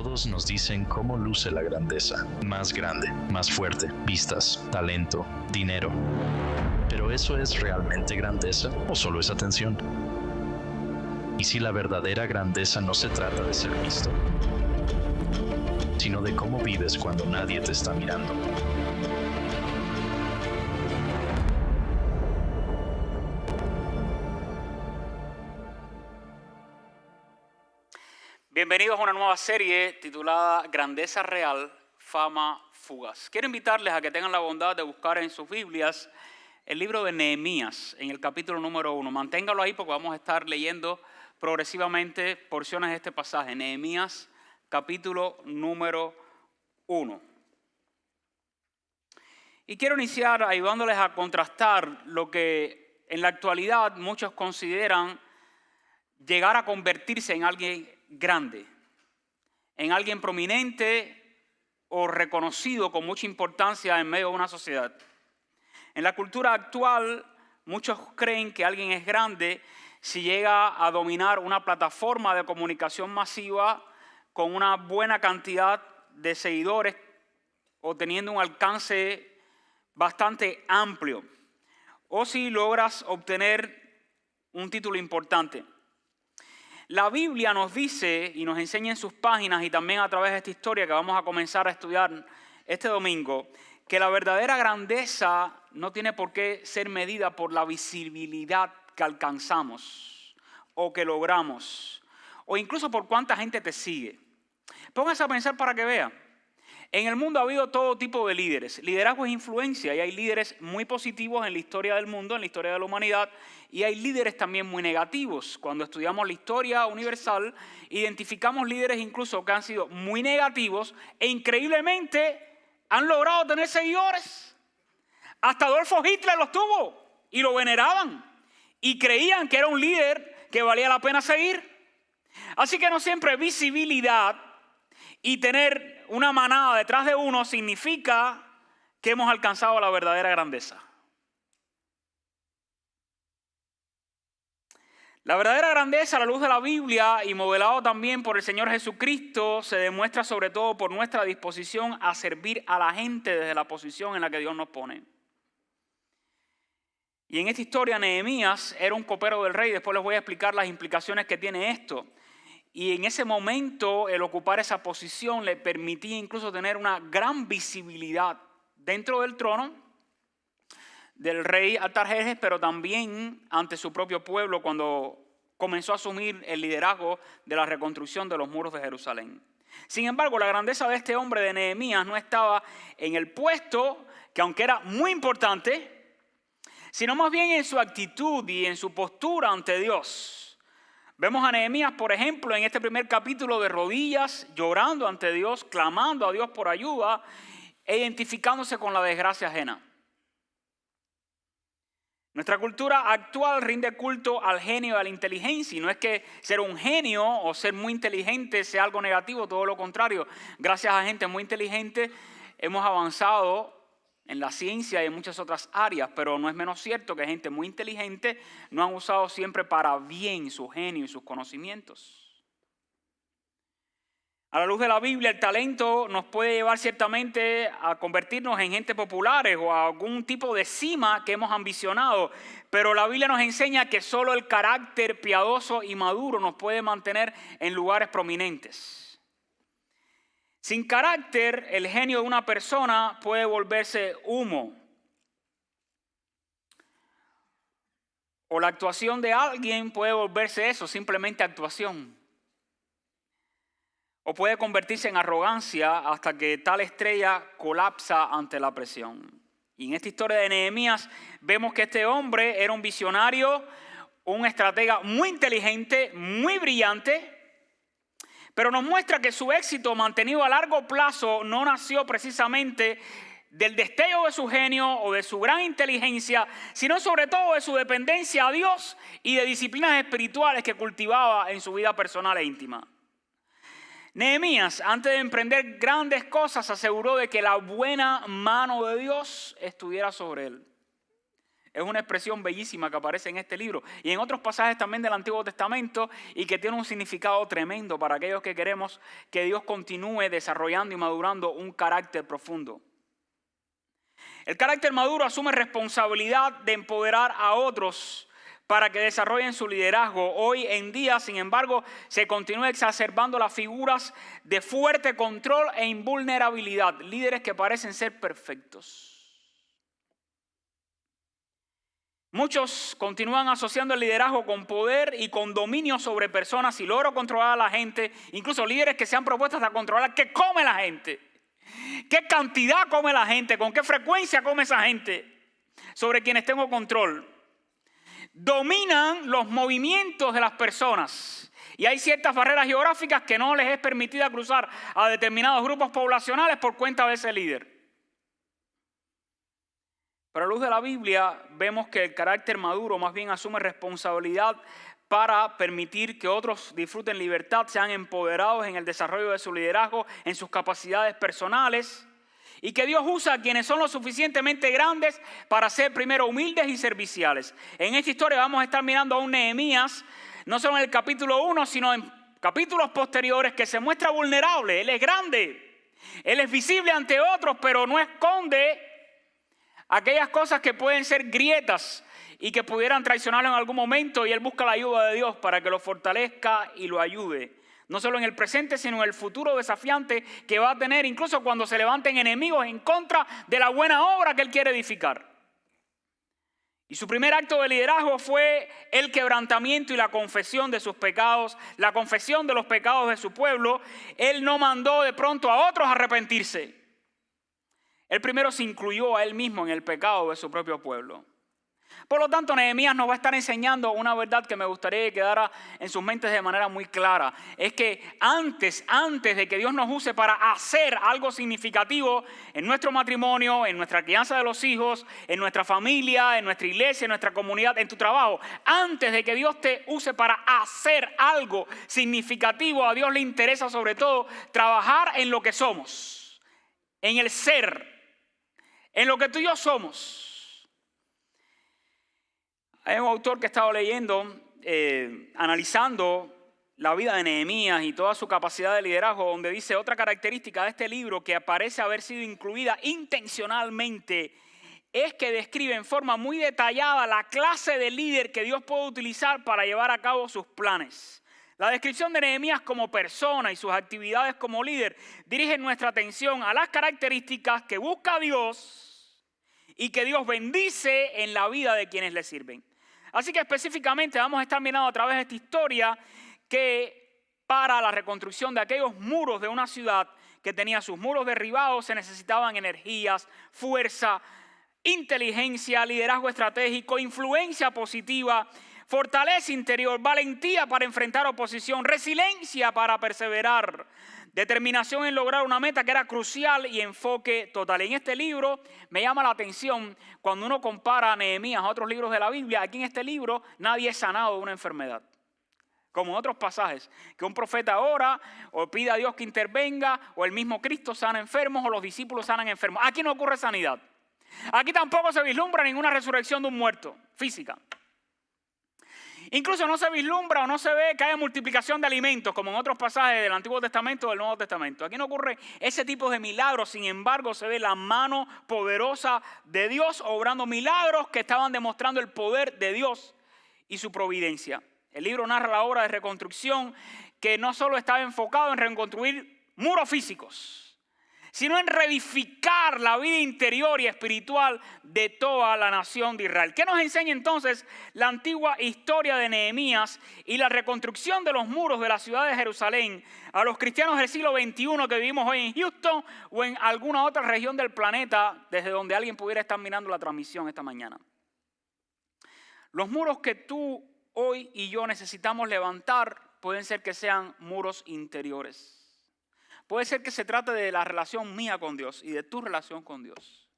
Todos nos dicen cómo luce la grandeza. Más grande, más fuerte, vistas, talento, dinero. ¿Pero eso es realmente grandeza o solo es atención? ¿Y si la verdadera grandeza no se trata de ser visto, sino de cómo vives cuando nadie te está mirando? Bienvenidos a una nueva serie titulada Grandeza Real, Fama Fugaz. Quiero invitarles a que tengan la bondad de buscar en sus Biblias el libro de Nehemías en el capítulo número 1. Manténgalo ahí porque vamos a estar leyendo progresivamente porciones de este pasaje. Nehemías capítulo número 1. Y quiero iniciar ayudándoles a contrastar lo que en la actualidad muchos consideran llegar a convertirse en alguien grande, en alguien prominente o reconocido con mucha importancia en medio de una sociedad. En la cultura actual, muchos creen que alguien es grande si llega a dominar una plataforma de comunicación masiva con una buena cantidad de seguidores o teniendo un alcance bastante amplio, o si logras obtener un título importante. La Biblia nos dice y nos enseña en sus páginas y también a través de esta historia que vamos a comenzar a estudiar este domingo, que la verdadera grandeza no tiene por qué ser medida por la visibilidad que alcanzamos o que logramos, o incluso por cuánta gente te sigue. Póngase a pensar para que vea. En el mundo ha habido todo tipo de líderes. Liderazgo es influencia y hay líderes muy positivos en la historia del mundo, en la historia de la humanidad, y hay líderes también muy negativos. Cuando estudiamos la historia universal, identificamos líderes incluso que han sido muy negativos e increíblemente han logrado tener seguidores. Hasta Adolfo Hitler los tuvo y lo veneraban y creían que era un líder que valía la pena seguir. Así que no siempre visibilidad y tener una manada detrás de uno significa que hemos alcanzado la verdadera grandeza. La verdadera grandeza a la luz de la Biblia y modelado también por el Señor Jesucristo se demuestra sobre todo por nuestra disposición a servir a la gente desde la posición en la que Dios nos pone. Y en esta historia Nehemías era un copero del rey. Después les voy a explicar las implicaciones que tiene esto. Y en ese momento el ocupar esa posición le permitía incluso tener una gran visibilidad dentro del trono del rey Artajerjes, pero también ante su propio pueblo cuando comenzó a asumir el liderazgo de la reconstrucción de los muros de Jerusalén. Sin embargo, la grandeza de este hombre de Nehemías no estaba en el puesto, que aunque era muy importante, sino más bien en su actitud y en su postura ante Dios. Vemos a Nehemías, por ejemplo, en este primer capítulo de rodillas, llorando ante Dios, clamando a Dios por ayuda e identificándose con la desgracia ajena. Nuestra cultura actual rinde culto al genio y a la inteligencia. Y no es que ser un genio o ser muy inteligente sea algo negativo, todo lo contrario. Gracias a gente muy inteligente hemos avanzado en la ciencia y en muchas otras áreas, pero no es menos cierto que gente muy inteligente no han usado siempre para bien su genio y sus conocimientos. A la luz de la Biblia, el talento nos puede llevar ciertamente a convertirnos en gente populares o a algún tipo de cima que hemos ambicionado, pero la Biblia nos enseña que solo el carácter piadoso y maduro nos puede mantener en lugares prominentes. Sin carácter, el genio de una persona puede volverse humo. O la actuación de alguien puede volverse eso, simplemente actuación. O puede convertirse en arrogancia hasta que tal estrella colapsa ante la presión. Y en esta historia de Nehemías vemos que este hombre era un visionario, un estratega muy inteligente, muy brillante, pero nos muestra que su éxito mantenido a largo plazo no nació precisamente del destello de su genio o de su gran inteligencia, sino sobre todo de su dependencia a Dios y de disciplinas espirituales que cultivaba en su vida personal e íntima. Nehemías, antes de emprender grandes cosas, aseguró de que la buena mano de Dios estuviera sobre él. Es una expresión bellísima que aparece en este libro y en otros pasajes también del Antiguo Testamento y que tiene un significado tremendo para aquellos que queremos que Dios continúe desarrollando y madurando un carácter profundo. El carácter maduro asume responsabilidad de empoderar a otros para que desarrollen su liderazgo. Hoy en día, sin embargo, se continúa exacerbando las figuras de fuerte control e invulnerabilidad, líderes que parecen ser perfectos. Muchos continúan asociando el liderazgo con poder y con dominio sobre personas y logro controlar a la gente, incluso líderes que se han propuesto hasta controlar qué come la gente, qué cantidad come la gente, con qué frecuencia come esa gente, sobre quienes tengo control. Dominan los movimientos de las personas y hay ciertas barreras geográficas que no les es permitida cruzar a determinados grupos poblacionales por cuenta de ese líder. Pero a la luz de la Biblia vemos que el carácter maduro más bien asume responsabilidad para permitir que otros disfruten libertad, sean empoderados en el desarrollo de su liderazgo, en sus capacidades personales, y que Dios usa a quienes son lo suficientemente grandes para ser primero humildes y serviciales. En esta historia vamos a estar mirando a un Nehemías, no solo en el capítulo 1, sino en capítulos posteriores, que se muestra vulnerable. Él es grande, él es visible ante otros, pero no esconde aquellas cosas que pueden ser grietas y que pudieran traicionarlo en algún momento, y él busca la ayuda de Dios para que lo fortalezca y lo ayude. No solo en el presente, sino en el futuro desafiante que va a tener, incluso cuando se levanten enemigos en contra de la buena obra que él quiere edificar. Y su primer acto de liderazgo fue el quebrantamiento y la confesión de sus pecados, la confesión de los pecados de su pueblo. Él no mandó de pronto a otros a arrepentirse. Él primero se incluyó a él mismo en el pecado de su propio pueblo. Por lo tanto, Nehemías nos va a estar enseñando una verdad que me gustaría que quedara en sus mentes de manera muy clara. Es que antes de que Dios nos use para hacer algo significativo en nuestro matrimonio, en nuestra crianza de los hijos, en nuestra familia, en nuestra iglesia, en nuestra comunidad, en tu trabajo, antes de que Dios te use para hacer algo significativo, a Dios le interesa sobre todo trabajar en lo que somos, en el ser, en lo que tú y yo somos. Hay un autor que he estado leyendo, analizando la vida de Nehemías y toda su capacidad de liderazgo, donde dice otra característica de este libro que parece haber sido incluida intencionalmente, es que describe en forma muy detallada la clase de líder que Dios puede utilizar para llevar a cabo sus planes. La descripción de Nehemías como persona y sus actividades como líder dirigen nuestra atención a las características que busca Dios y que Dios bendice en la vida de quienes le sirven. Así que específicamente vamos a estar mirando a través de esta historia que para la reconstrucción de aquellos muros de una ciudad que tenía sus muros derribados se necesitaban energías, fuerza, inteligencia, liderazgo estratégico, influencia positiva, fortaleza interior, valentía para enfrentar oposición, resiliencia para perseverar, determinación en lograr una meta que era crucial y enfoque total. En este libro me llama la atención cuando uno compara a Nehemías a otros libros de la Biblia. Aquí en este libro nadie es sanado de una enfermedad, como en otros pasajes, que un profeta ora o pide a Dios que intervenga, o el mismo Cristo sana enfermos o los discípulos sanan enfermos. Aquí no ocurre sanidad. Aquí tampoco se vislumbra ninguna resurrección de un muerto física. Incluso no se vislumbra o no se ve que haya multiplicación de alimentos como en otros pasajes del Antiguo Testamento o del Nuevo Testamento. Aquí no ocurre ese tipo de milagros, sin embargo se ve la mano poderosa de Dios obrando milagros que estaban demostrando el poder de Dios y su providencia. El libro narra la obra de reconstrucción que no solo estaba enfocado en reconstruir muros físicos, sino en reedificar la vida interior y espiritual de toda la nación de Israel. ¿Qué nos enseña entonces la antigua historia de Nehemías y la reconstrucción de los muros de la ciudad de Jerusalén a los cristianos del siglo XXI que vivimos hoy en Houston o en alguna otra región del planeta desde donde alguien pudiera estar mirando la transmisión esta mañana? Los muros que tú, hoy y yo necesitamos levantar pueden ser que sean muros interiores. Puede ser que se trate de la relación mía con Dios y de tu relación con Dios.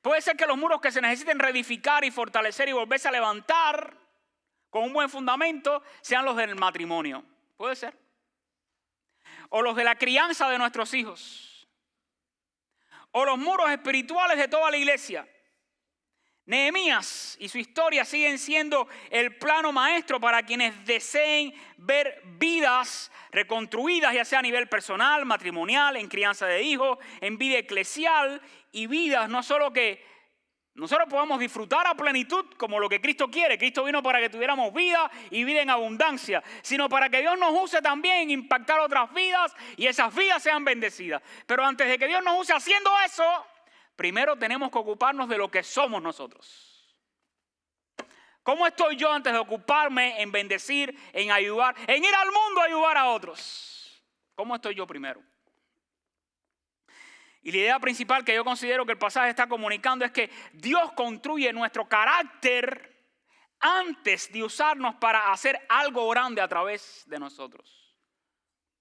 Puede ser que los muros que se necesiten reedificar y fortalecer y volverse a levantar con un buen fundamento sean los del matrimonio. Puede ser. O los de la crianza de nuestros hijos. O los muros espirituales de toda la iglesia. Nehemías y su historia siguen siendo el plano maestro para quienes deseen ver vidas reconstruidas, ya sea a nivel personal, matrimonial, en crianza de hijos, en vida eclesial, y vidas no solo que nosotros podamos disfrutar a plenitud como lo que Cristo quiere. Cristo vino para que tuviéramos vida y vida en abundancia, sino para que Dios nos use también en impactar otras vidas y esas vidas sean bendecidas. Pero antes de que Dios nos use haciendo eso, primero tenemos que ocuparnos de lo que somos nosotros. ¿Cómo estoy yo antes de ocuparme en bendecir, en ayudar, en ir al mundo a ayudar a otros? ¿Cómo estoy yo primero? Y la idea principal que yo considero que el pasaje está comunicando es que Dios construye nuestro carácter antes de usarnos para hacer algo grande a través de nosotros.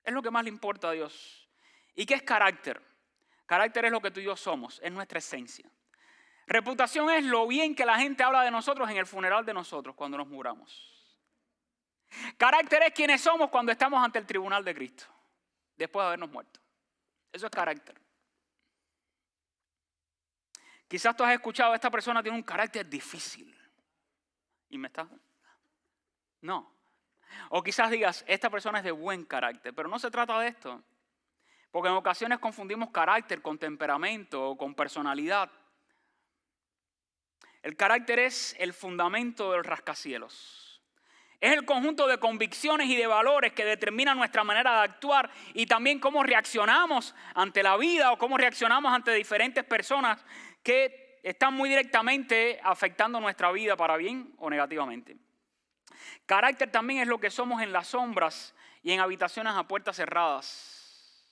Es lo que más le importa a Dios. ¿Y qué es carácter? Carácter es lo que tú y yo somos, es nuestra esencia. Reputación es lo bien que la gente habla de nosotros en el funeral de nosotros cuando nos muramos. Carácter es quienes somos cuando estamos ante el tribunal de Cristo, después de habernos muerto. Eso es carácter. Quizás tú has escuchado, esta persona tiene un carácter difícil. ¿Y me estás? No. O quizás digas, esta persona es de buen carácter, pero no se trata de esto. Porque en ocasiones confundimos carácter con temperamento o con personalidad. El carácter es el fundamento del rascacielos. Es el conjunto de convicciones y de valores que determinan nuestra manera de actuar y también cómo reaccionamos ante la vida o cómo reaccionamos ante diferentes personas que están muy directamente afectando nuestra vida para bien o negativamente. Carácter también es lo que somos en las sombras y en habitaciones a puertas cerradas,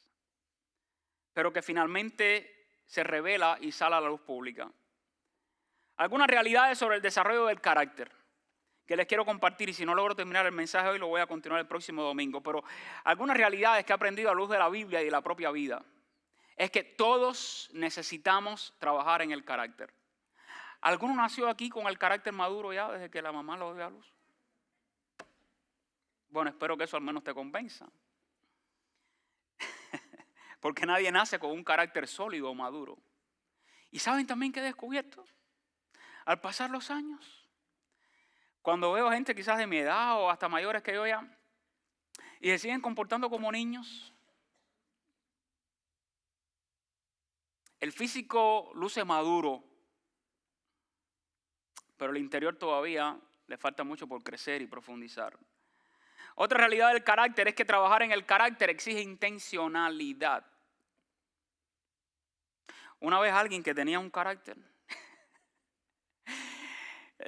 pero que finalmente se revela y sale a la luz pública. Algunas realidades sobre el desarrollo del carácter que les quiero compartir, y si no logro terminar el mensaje hoy lo voy a continuar el próximo domingo, pero algunas realidades que he aprendido a luz de la Biblia y de la propia vida es que todos necesitamos trabajar en el carácter. ¿Alguno nació aquí con el carácter maduro ya desde que la mamá lo dio a luz? Bueno, espero que eso al menos te convenza. Porque nadie nace con un carácter sólido o maduro. ¿Y saben también qué he descubierto? Al pasar los años, cuando veo gente quizás de mi edad o hasta mayores que yo ya, y se siguen comportando como niños, el físico luce maduro, pero el interior todavía le falta mucho por crecer y profundizar. Otra realidad del carácter es que trabajar en el carácter exige intencionalidad. Una vez alguien que tenía un carácter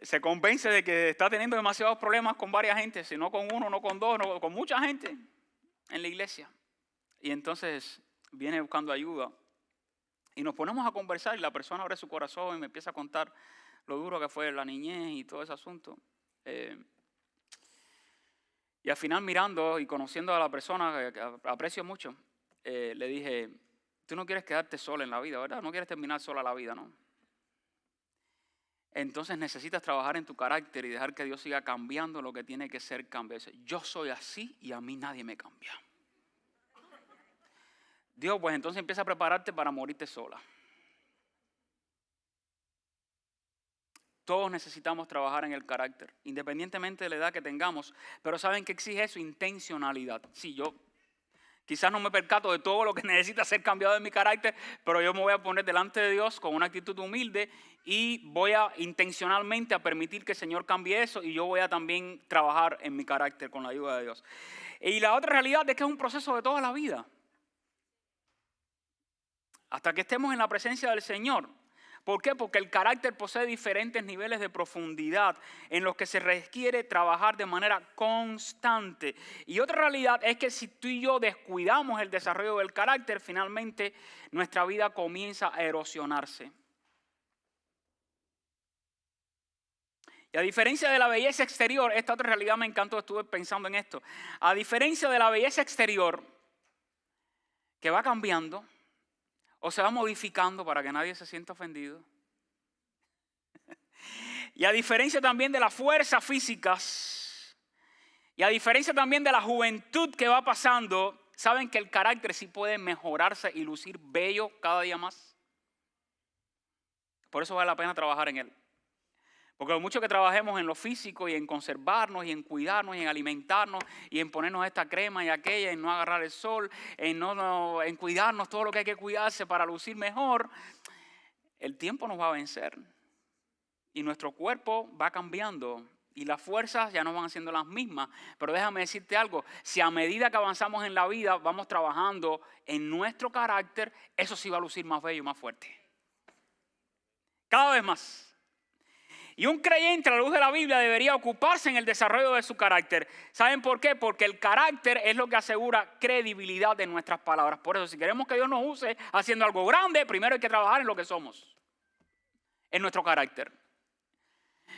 se convence de que está teniendo demasiados problemas con varias gente, si no con uno, no con dos, no, con mucha gente en la iglesia. Y entonces viene buscando ayuda. Y nos ponemos a conversar y la persona abre su corazón y me empieza a contar lo duro que fue la niñez y todo ese asunto. Y al final mirando y conociendo a la persona que aprecio mucho, le dije, tú no quieres quedarte sola en la vida, ¿verdad? No quieres terminar sola la vida, ¿no? Entonces necesitas trabajar en tu carácter y dejar que Dios siga cambiando lo que tiene que ser cambiado. Yo soy así y a mí nadie me cambia. Dios, pues entonces empieza a prepararte para morirte sola. Todos necesitamos trabajar en el carácter, independientemente de la edad que tengamos. Pero ¿saben qué exige eso? Intencionalidad. Sí, yo quizás no me percato de todo lo que necesita ser cambiado en mi carácter, pero yo me voy a poner delante de Dios con una actitud humilde y voy a intencionalmente a permitir que el Señor cambie eso y yo voy a también trabajar en mi carácter con la ayuda de Dios. Y la otra realidad es que es un proceso de toda la vida. Hasta que estemos en la presencia del Señor. ¿Por qué? Porque el carácter posee diferentes niveles de profundidad en los que se requiere trabajar de manera constante. Y otra realidad es que si tú y yo descuidamos el desarrollo del carácter, finalmente nuestra vida comienza a erosionarse. Y a diferencia de la belleza exterior, esta otra realidad me encantó, estuve pensando en esto. A diferencia de la belleza exterior, que va cambiando, o se va modificando para que nadie se sienta ofendido. Y a diferencia también de las fuerzas físicas, y a diferencia también de la juventud que va pasando, ¿saben que el carácter sí puede mejorarse y lucir bello cada día más? Por eso vale la pena trabajar en él. Porque mucho que trabajemos en lo físico y en conservarnos y en cuidarnos y en alimentarnos y en ponernos esta crema y aquella, en no agarrar el sol, en cuidarnos todo lo que hay que cuidarse para lucir mejor, el tiempo nos va a vencer y nuestro cuerpo va cambiando y las fuerzas ya no van siendo las mismas. Pero déjame decirte algo, si a medida que avanzamos en la vida vamos trabajando en nuestro carácter, eso sí va a lucir más bello y más fuerte. Cada vez más. Y un creyente a la luz de la Biblia debería ocuparse en el desarrollo de su carácter. ¿Saben por qué? Porque el carácter es lo que asegura credibilidad de nuestras palabras. Por eso, si queremos que Dios nos use haciendo algo grande, primero hay que trabajar en lo que somos, en nuestro carácter.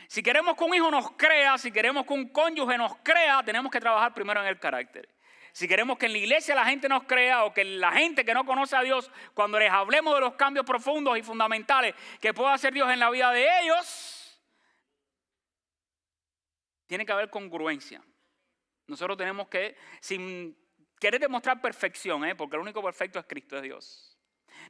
Si queremos que un hijo nos crea, si queremos que un cónyuge nos crea, tenemos que trabajar primero en el carácter. Si queremos que en la iglesia la gente nos crea o que la gente que no conoce a Dios, cuando les hablemos de los cambios profundos y fundamentales que puede hacer Dios en la vida de ellos, tiene que haber congruencia. Nosotros tenemos que, sin querer demostrar perfección, porque el único perfecto es Cristo, es Dios.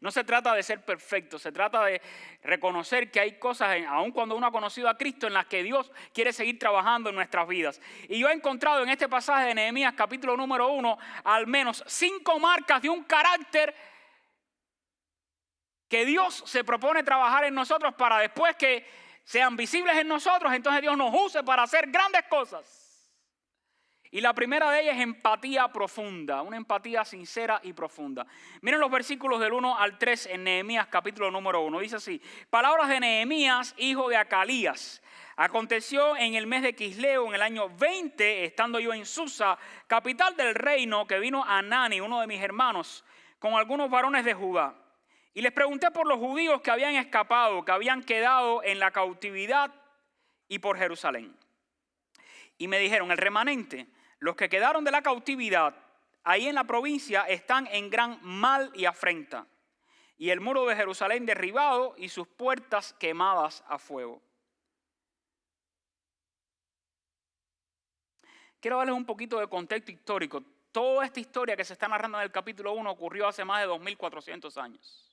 No se trata de ser perfecto, se trata de reconocer que hay cosas, aun cuando uno ha conocido a Cristo, en las que Dios quiere seguir trabajando en nuestras vidas. Y yo he encontrado en este pasaje de Nehemías, capítulo número 1, al menos 5 marcas de un carácter que Dios se propone trabajar en nosotros para después que sean visibles en nosotros, entonces Dios nos use para hacer grandes cosas. Y la primera de ellas es empatía profunda, una empatía sincera y profunda. Miren los versículos del 1 al 3 en Nehemías capítulo número 1. Dice así: palabras de Nehemías, hijo de Acalías. Aconteció en el mes de Quisleo, en el año 20, estando yo en Susa, capital del reino, que vino Anani, uno de mis hermanos, con algunos varones de Judá. Y les pregunté por los judíos que habían escapado, que habían quedado en la cautividad y por Jerusalén. Y me dijeron: el remanente, los que quedaron de la cautividad, ahí en la provincia están en gran mal y afrenta. Y el muro de Jerusalén derribado y sus puertas quemadas a fuego. Quiero darles un poquito de contexto histórico. Toda esta historia que se está narrando en el capítulo 1 ocurrió hace más de 2400 años.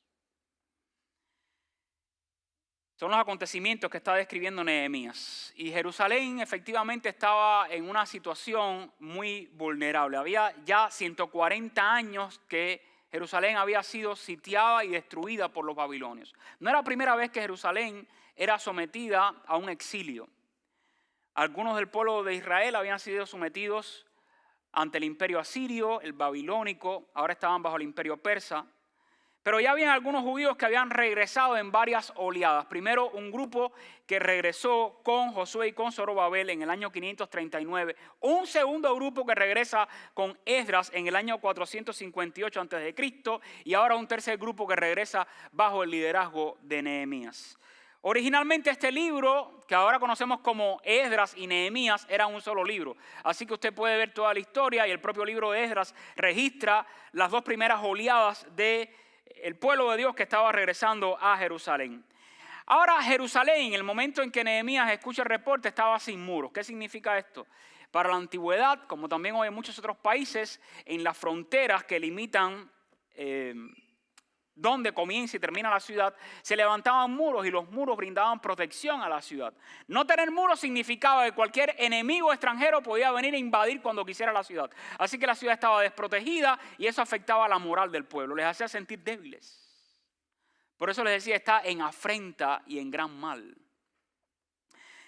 Son los acontecimientos que está describiendo Nehemías. Y Jerusalén efectivamente estaba en una situación muy vulnerable. Había ya 140 años que Jerusalén había sido sitiada y destruida por los babilonios. No era la primera vez que Jerusalén era sometida a un exilio. Algunos del pueblo de Israel habían sido sometidos ante el imperio asirio, el babilónico, ahora estaban bajo el imperio persa. Pero ya habían algunos judíos que habían regresado en varias oleadas. Primero un grupo que regresó con Josué y con Zorobabel en el año 539. Un segundo grupo que regresa con Esdras en el año 458 a.C. Y ahora un tercer grupo que regresa bajo el liderazgo de Nehemías. Originalmente este libro, que ahora conocemos como Esdras y Nehemías, era un solo libro. Así que usted puede ver toda la historia y el propio libro de Esdras registra las dos primeras oleadas de el pueblo de Dios que estaba regresando a Jerusalén. Ahora Jerusalén, en el momento en que Nehemías escucha el reporte, estaba sin muros. ¿Qué significa esto? Para la antigüedad, como también hoy en muchos otros países, en las fronteras que limitan donde comienza y termina la ciudad, se levantaban muros y los muros brindaban protección a la ciudad. No tener muros significaba que cualquier enemigo extranjero podía venir a invadir cuando quisiera la ciudad. Así que la ciudad estaba desprotegida y eso afectaba la moral del pueblo, les hacía sentir débiles. Por eso les decía, está en afrenta y en gran mal.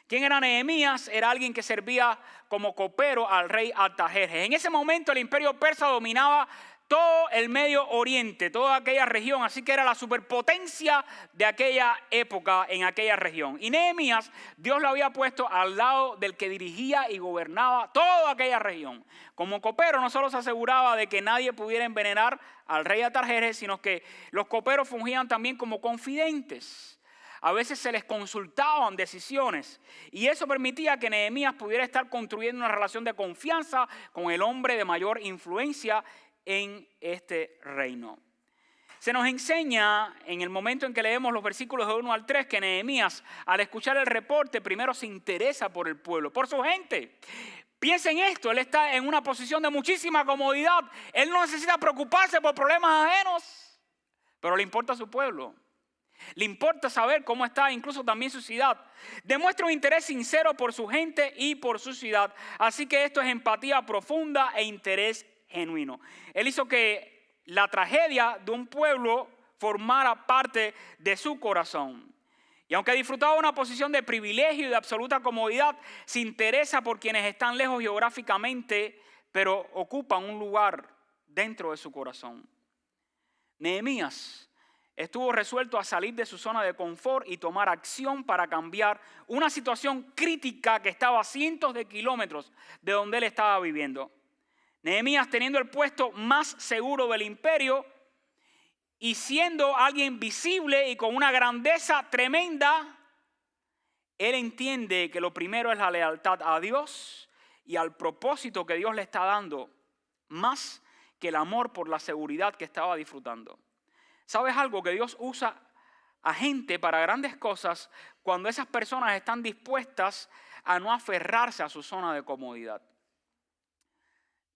¿Quién era Nehemías? Era alguien que servía como copero al rey Artajerjes. En ese momento el imperio persa dominaba todo el Medio Oriente, toda aquella región, así que era la superpotencia de aquella época en aquella región. Y Nehemías, Dios lo había puesto al lado del que dirigía y gobernaba toda aquella región. Como copero no solo se aseguraba de que nadie pudiera envenenar al rey Artajerjes, sino que los coperos fungían también como confidentes. A veces se les consultaban decisiones y eso permitía que Nehemías pudiera estar construyendo una relación de confianza con el hombre de mayor influencia en este reino. Se nos enseña en el momento en que leemos los versículos de 1 al 3 que Nehemías, al escuchar el reporte, primero se interesa por el pueblo, por su gente. Piensen esto, él está en una posición de muchísima comodidad. Él no necesita preocuparse por problemas ajenos, pero le importa a su pueblo. Le importa saber cómo está incluso también su ciudad. Demuestra un interés sincero por su gente y por su ciudad. Así que esto es empatía profunda e interés genuino. Él hizo que la tragedia de un pueblo formara parte de su corazón. Y aunque disfrutaba una posición de privilegio y de absoluta comodidad, se interesa por quienes están lejos geográficamente, pero ocupan un lugar dentro de su corazón. Nehemías estuvo resuelto a salir de su zona de confort y tomar acción para cambiar una situación crítica que estaba a cientos de kilómetros de donde él estaba viviendo. Nehemías, teniendo el puesto más seguro del imperio y siendo alguien visible y con una grandeza tremenda, él entiende que lo primero es la lealtad a Dios y al propósito que Dios le está dando, más que el amor por la seguridad que estaba disfrutando. ¿Sabes algo? Que Dios usa a gente para grandes cosas cuando esas personas están dispuestas a no aferrarse a su zona de comodidad.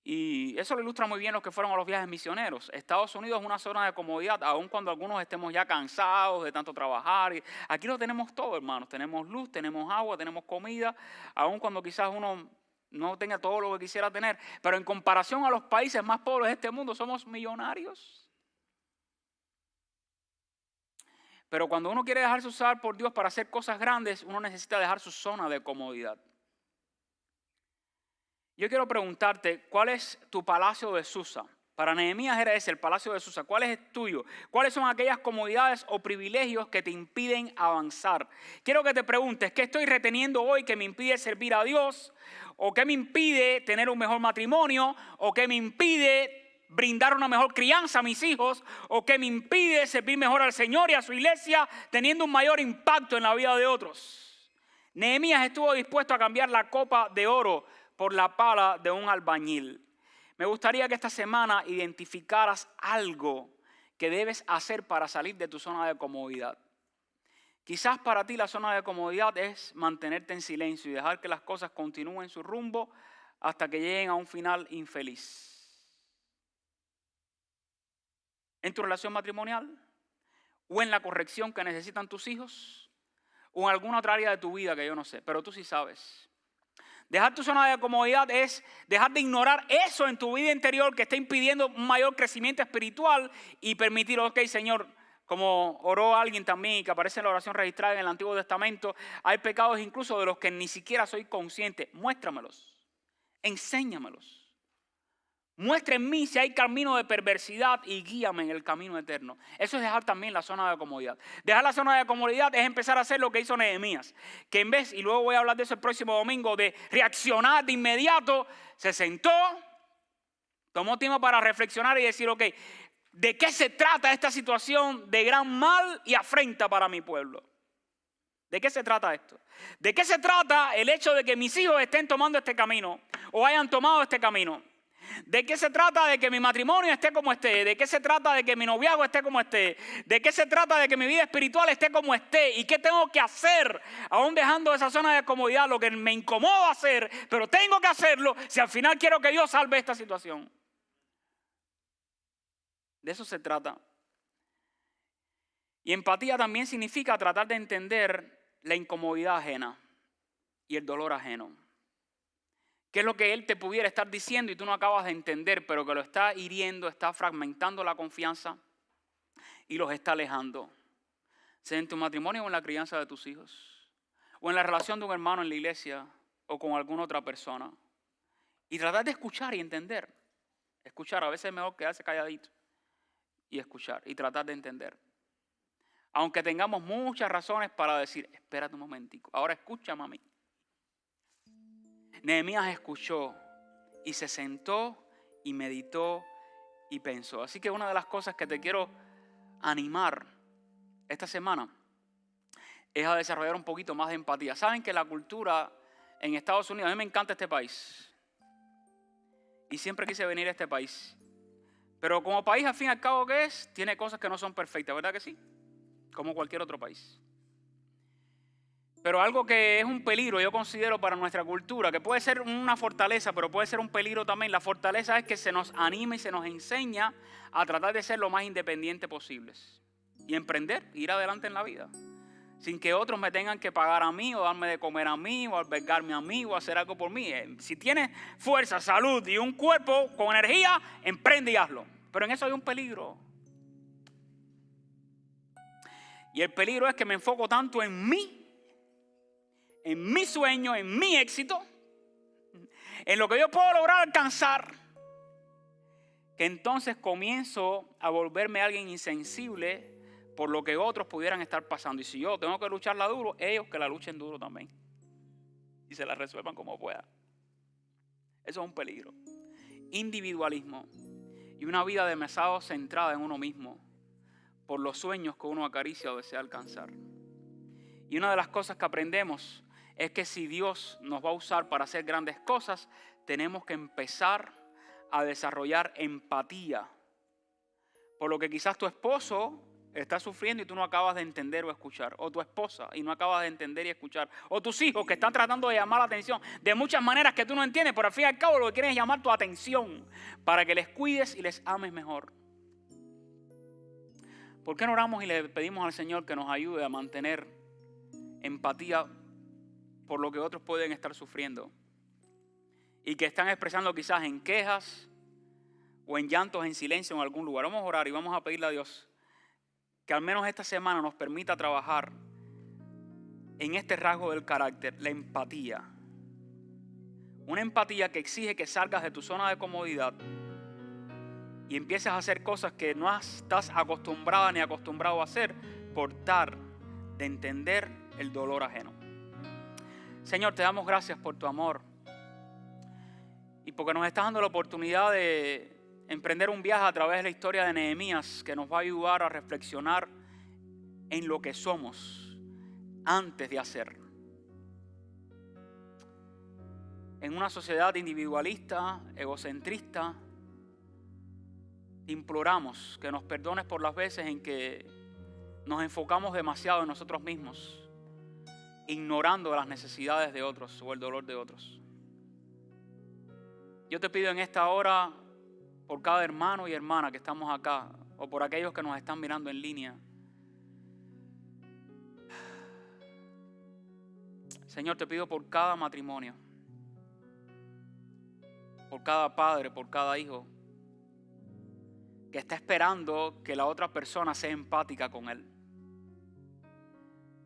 Y eso lo ilustra muy bien los que fueron a los viajes misioneros. Estados Unidos es una zona de comodidad, aun cuando algunos estemos ya cansados de tanto trabajar. Aquí lo tenemos todo, hermanos. Tenemos luz, tenemos agua, tenemos comida, aun cuando quizás uno no tenga todo lo que quisiera tener. Pero en comparación a los países más pobres de este mundo, somos millonarios. Pero cuando uno quiere dejarse usar por Dios para hacer cosas grandes, uno necesita dejar su zona de comodidad. Yo quiero preguntarte, ¿cuál es tu palacio de Susa? Para Nehemías era ese, el palacio de Susa. ¿Cuál es el tuyo? ¿Cuáles son aquellas comodidades o privilegios que te impiden avanzar? Quiero que te preguntes, ¿qué estoy reteniendo hoy que me impide servir a Dios? ¿O qué me impide tener un mejor matrimonio? ¿O qué me impide brindar una mejor crianza a mis hijos? ¿O qué me impide servir mejor al Señor y a su iglesia, teniendo un mayor impacto en la vida de otros? Nehemías estuvo dispuesto a cambiar la copa de oro por la pala de un albañil. Me gustaría que esta semana identificaras algo que debes hacer para salir de tu zona de comodidad. Quizás para ti la zona de comodidad es mantenerte en silencio y dejar que las cosas continúen su rumbo hasta que lleguen a un final infeliz. En tu relación matrimonial, o en la corrección que necesitan tus hijos, o en alguna otra área de tu vida que yo no sé, pero tú sí sabes. Dejar tu zona de comodidad es dejar de ignorar eso en tu vida interior que está impidiendo un mayor crecimiento espiritual y permitir, ok, Señor, como oró alguien también y que aparece en la oración registrada en el Antiguo Testamento, hay pecados incluso de los que ni siquiera soy consciente. Muéstramelos, enséñamelos. Muestra en mí si hay camino de perversidad y guíame en el camino eterno. Eso es dejar también la zona de comodidad. Dejar la zona de comodidad es empezar a hacer lo que hizo Nehemías. Que en vez, y luego voy a hablar de eso el próximo domingo, de reaccionar de inmediato, se sentó, tomó tiempo para reflexionar y decir, ok, ¿de qué se trata esta situación de gran mal y afrenta para mi pueblo? ¿De qué se trata esto? ¿De qué se trata el hecho de que mis hijos estén tomando este camino o hayan tomado este camino? ¿De qué se trata de que mi matrimonio esté como esté? ¿De qué se trata de que mi noviazgo esté como esté? ¿De qué se trata de que mi vida espiritual esté como esté? ¿Y qué tengo que hacer? Aún dejando esa zona de comodidad, lo que me incomoda hacer, pero tengo que hacerlo si al final quiero que Dios salve esta situación. De eso se trata. Y empatía también significa tratar de entender la incomodidad ajena y el dolor ajeno. ¿Qué es lo que él te pudiera estar diciendo y tú no acabas de entender, pero que lo está hiriendo, está fragmentando la confianza y los está alejando? Sea en tu matrimonio o en la crianza de tus hijos, o en la relación de un hermano en la iglesia o con alguna otra persona. Y tratar de escuchar y entender. Escuchar, a veces es mejor quedarse calladito y escuchar y tratar de entender. Aunque tengamos muchas razones para decir, espérate un momentico, ahora escúchame a mí. Nehemías escuchó y se sentó y meditó y pensó. Así que una de las cosas que te quiero animar esta semana es a desarrollar un poquito más de empatía. Saben que la cultura en Estados Unidos, a mí me encanta este país y siempre quise venir a este país. Pero como país, al fin y al cabo, ¿qué es? Tiene cosas que no son perfectas, ¿verdad que sí? Como cualquier otro país. Pero algo que es un peligro, yo considero, para nuestra cultura, que puede ser una fortaleza, pero puede ser un peligro también. La fortaleza es que se nos anima y se nos enseña a tratar de ser lo más independientes posibles. y emprender, ir adelante en la vida. Sin que otros me tengan que pagar a mí, o darme de comer a mí, o albergarme a mí, o hacer algo por mí. Si tienes fuerza, salud y un cuerpo con energía, emprende y hazlo. Pero en eso hay un peligro. Y el peligro es que me enfoco tanto en mí, en mi sueño, en mi éxito, en lo que yo puedo lograr alcanzar, que entonces comienzo a volverme alguien insensible por lo que otros pudieran estar pasando. Y si yo tengo que lucharla duro, ellos que la luchen duro también. Y se la resuelvan como puedan. Eso es un peligro. Individualismo y una vida demasiado centrada en uno mismo por los sueños que uno acaricia o desea alcanzar. Y una de las cosas que aprendemos es que si Dios nos va a usar para hacer grandes cosas, tenemos que empezar a desarrollar empatía. Por lo que quizás tu esposo está sufriendo y tú no acabas de entender o escuchar. O tu esposa y no acabas de entender y escuchar. O tus hijos que están tratando de llamar la atención de muchas maneras que tú no entiendes. Pero al fin y al cabo lo que quieren es llamar tu atención para que les cuides y les ames mejor. ¿Por qué no oramos y le pedimos al Señor que nos ayude a mantener empatía por lo que otros pueden estar sufriendo? Y que están expresando quizás en quejas o en llantos en silencio en algún lugar. Vamos a orar y vamos a pedirle a Dios que al menos esta semana nos permita trabajar en este rasgo del carácter, la empatía. Una empatía que exige que salgas de tu zona de comodidad y empieces a hacer cosas que no estás acostumbrada ni acostumbrado a hacer por tratar de entender el dolor ajeno. Señor, te damos gracias por tu amor y porque nos estás dando la oportunidad de emprender un viaje a través de la historia de Nehemías que nos va a ayudar a reflexionar en lo que somos antes de hacer. En una sociedad individualista, egocentrista, te imploramos que nos perdones por las veces en que nos enfocamos demasiado en nosotros mismos, ignorando las necesidades de otros o el dolor de otros. Yo te pido en esta hora por cada hermano y hermana que estamos acá o por aquellos que nos están mirando en línea. Señor, te pido por cada matrimonio, por cada padre, por cada hijo que está esperando que la otra persona sea empática con él.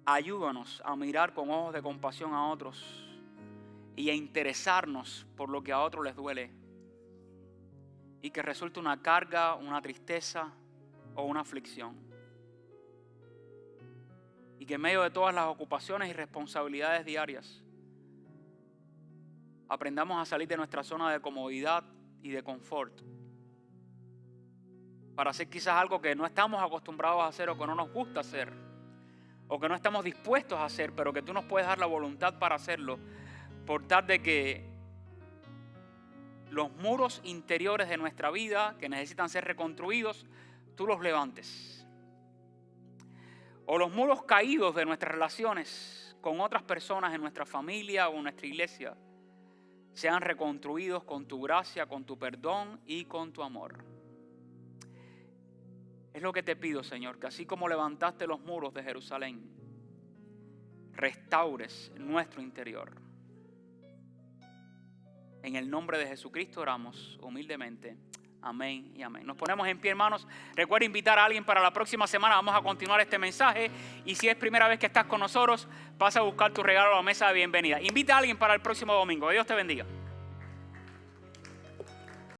Ayúdanos a mirar con ojos de compasión a otros y a interesarnos por lo que a otros les duele y que resulte una carga, una tristeza o una aflicción. Y que en medio de todas las ocupaciones y responsabilidades diarias aprendamos a salir de nuestra zona de comodidad y de confort para hacer quizás algo que no estamos acostumbrados a hacer o que no nos gusta hacer o que no estamos dispuestos a hacer, pero que tú nos puedes dar la voluntad para hacerlo por tal de que los muros interiores de nuestra vida que necesitan ser reconstruidos, tú los levantes. O los muros caídos de nuestras relaciones con otras personas en nuestra familia o en nuestra iglesia sean reconstruidos con tu gracia, con tu perdón y con tu amor. Es lo que te pido, Señor, que así como levantaste los muros de Jerusalén, restaures nuestro interior. En el nombre de Jesucristo oramos humildemente. Amén y amén. Nos ponemos en pie, hermanos. Recuerda invitar a alguien para la próxima semana. Vamos a continuar este mensaje. Y si es primera vez que estás con nosotros, pasa a buscar tu regalo a la mesa de bienvenida. Invita a alguien para el próximo domingo. Que Dios te bendiga.